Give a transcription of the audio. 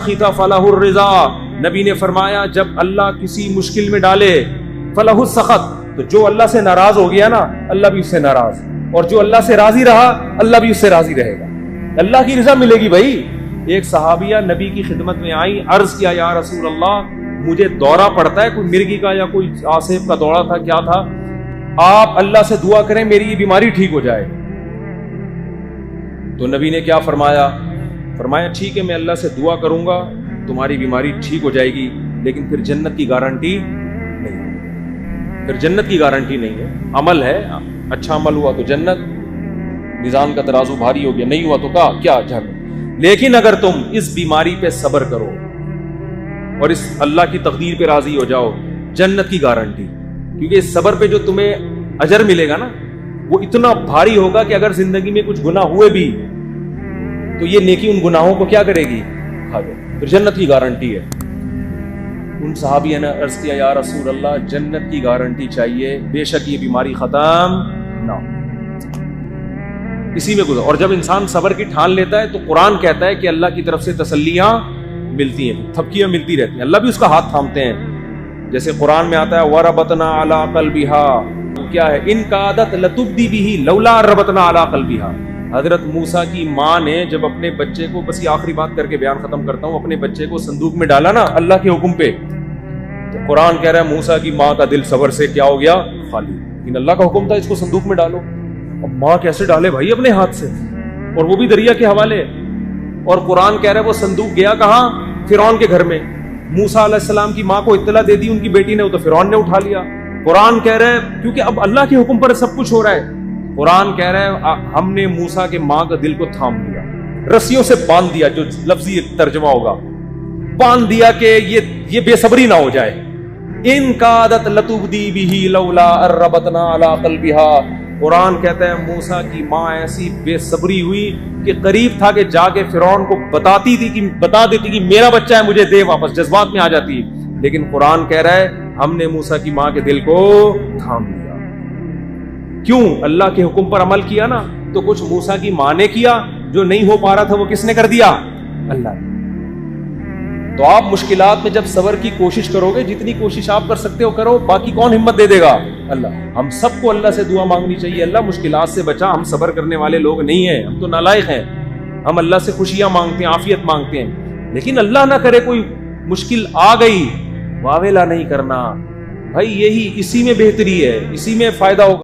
سخط فلہ الرضا، نبی نے فرمایا جب اللہ کسی مشکل میں ڈالے فلہ السخط، تو جو اللہ سے ناراض ہو گیا نا اللہ بھی اس سے ناراض، اور جو اللہ سے راضی رہا اللہ بھی اس سے راضی رہے گا، اللہ کی رضا ملے گی بھائی۔ ایک صحابیہ نبی کی خدمت میں آئی، عرض کیا یا رسول اللہ مجھے دورہ پڑتا ہے، کوئی مرگی کا یا کوئی آصف کا دورہ تھا، کیا تھا، آپ اللہ سے دعا کریں میری یہ بیماری ٹھیک ہو جائے۔ تو نبی نے کیا فرمایا، فرمایا ٹھیک ہے میں اللہ سے دعا کروں گا تمہاری بیماری ٹھیک ہو جائے گی، لیکن پھر جنت کی گارنٹی نہیں، پھر جنت کی گارنٹی نہیں ہے، عمل ہے، اچھا عمل ہوا تو جنت، میزان کا ترازو بھاری ہو گیا، نہیں ہوا تو کیا جہنم۔ لیکن اگر تم اس بیماری پہ صبر کرو اور اس اللہ کی تقدیر پہ راضی ہو جاؤ، جنت کی گارنٹی، کیونکہ اس صبر پہ جو تمہیں اجر ملے گا نا وہ اتنا بھاری ہوگا کہ اگر زندگی میں کچھ گناہ ہوئے بھی تو یہ نیکی ان گناہوں کو کیا کرے گی، کھا جائے، پھر جنت کی گارنٹی ہے۔ ان صحابیوں نے عرض کیا یا رسول اللہ جنت کی گارنٹی چاہیے، بے شک یہ بیماری ختم نہ ہو، اسی میں گزر۔ اور جب انسان صبر کی ٹھان لیتا ہے تو قرآن کہتا ہے کہ اللہ کی طرف سے تسلیاں ملتی ہیں، تھپکیاں ملتی رہتی ہیں، اللہ بھی اس کا ہاتھ تھامتے ہیں، جیسے قرآن میں آتا ہے وَرَبَطْنَا عَلَىٰ قَلْبِهَا، کیا ہے ان کادت لتبدی بِهِ لولا ربطنا علی قلبها۔ حضرت موسیٰ کی ماں نے جب اپنے بچے کو، بس یہ آخری بات کر کے بیان ختم کرتا ہوں، اپنے بچے کو صندوق میں ڈالا نا اللہ کے حکم پہ، تو قرآن کہہ رہا ہے موسیٰ کی ماں کا دل صبر سے کیا ہو گیا، خالی، لیکن اللہ کا حکم تھا اس کو صندوق میں ڈالو۔ اب ماں کیسے ڈالے بھائی اپنے ہاتھ سے، اور وہ بھی دریا کے حوالے، اور قرآن کہہ رہا ہے وہ صندوق گیا کہاں، فرعون کے گھر میں، موسیٰ علیہ السلام کی ماں کو اطلاع دے دی ان کی بیٹی نے، تو فرعون نے اٹھا لیا۔ قرآن کہہ رہا ہے کیونکہ اب اللہ کے حکم پر سب کچھ ہو رہا ہے، قرآن کہہ رہا ہے ہم نے موسیٰ کے ماں کا دل کو تھام لیا، رسیوں سے باندھ دیا، جو لفظی ترجمہ ہوگا باندھ دیا کہ یہ بے صبری نہ ہو جائے۔ ان کادت لتبدی بہ لولا ربطنا علی قلبها، قرآن کہتا ہے موسیٰ کی ماں ایسی بے صبری ہوئی کہ قریب تھا کہ جا کے فرعون کو بتا دیتی کہ میرا بچہ ہے مجھے دے واپس، جذبات میں آ جاتی، لیکن قرآن کہہ رہا ہے ہم نے موسیٰ کی ماں کے دل کو تھام لیا۔ کیوں؟ اللہ کے حکم پر عمل کیا نا، تو کچھ موسیٰ کی ماں نے کیا، جو نہیں ہو پا رہا تھا وہ کس نے کر دیا، اللہ نے۔ تو آپ مشکلات میں جب صبر کی کوشش کرو گے، جتنی کوشش آپ کر سکتے ہو کرو، باقی کون ہمت دے دے گا، اللہ۔ ہم سب کو اللہ سے دعا مانگنی چاہیے، اللہ مشکلات سے بچا، ہم صبر کرنے والے لوگ نہیں ہیں، ہم تو نالائق ہیں، ہم اللہ سے خوشیاں مانگتے ہیں، عافیت مانگتے ہیں، لیکن اللہ نہ کرے کوئی مشکل آ گئی، واویلا نہیں کرنا بھائی، یہی اسی میں بہتری ہے، اسی میں فائدہ ہوگا۔